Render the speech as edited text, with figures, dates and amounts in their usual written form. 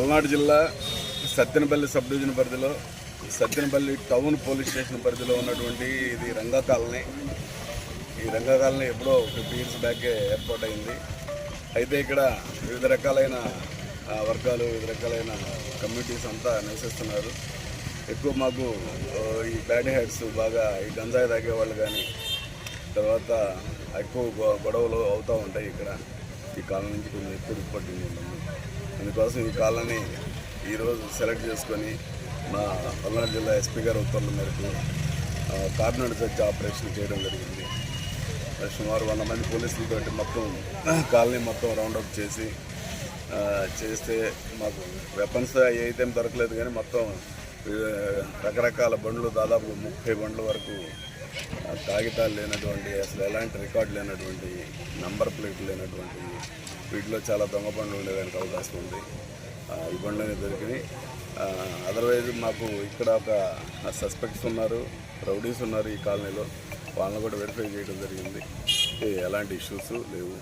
పల్నాడు జిల్లా Sattenapalli sub division పరిధిలో Sattenapalli town police station పరిధిలో ఉన్నటువంటి ఇది రంగా కాలనీ. ఈ రంగా కాలనీ ఎప్పుడో 50 years బ్యాకే ఏర్పాటు అయింది. అయితే ఇక్కడ వివిధ రకాలైన వర్గాలు, వివిధ రకాలైన కమ్యూనిటీస్ అంతా నివసిస్తున్నారు. ఎక్కువ మాకు ఈ బ్యాడ్ హ్యాట్స్ బాగా ఈ గంజాయి తాగేవాళ్ళు కానీ, తర్వాత ఎక్కువ గొడవలు అవుతూ ఉంటాయి. ఇక్కడ ఈ కాలనీ నుంచి కొంచెం ఎక్కువ రిపోర్టింగ్ ఉంటుంది. అందుకోసం ఈ కాలనీ ఈరోజు సెలెక్ట్ చేసుకొని మా పల్నాడు జిల్లా ఎస్పీ గారి ఉత్తర్వుల మేరకు కార్నర్ సెర్చ్ ఆపరేషన్ చేయడం జరిగింది. సుమారు 100 మంది పోలీసులతో మొత్తం కాలనీ మొత్తం రౌండప్ చేస్తే మాకు వెపన్స్ అయితే దొరకలేదు, కానీ మొత్తం రకరకాల బండ్లు, దాదాపు 30 బండ్ల వరకు కాగితాలు లేనటువంటి, అసలు ఎలాంటి రికార్డు లేనటువంటి, నంబర్ ప్లేట్లు లేనటువంటి, వీటిలో చాలా దొంగ బండ్లు ఉండేదానికి అవకాశం ఉంది. ఈ బండ్లనే దొరికినాయి. అదర్వైజ్ మాకు ఇక్కడ ఒక సస్పెక్ట్స్ ఉన్నారు, రౌడీస్ ఉన్నారు ఈ కాలనీలో. వాళ్ళని కూడా వెరిఫై చేయడం జరిగింది. ఎలాంటి ఇష్యూస్ లేవు.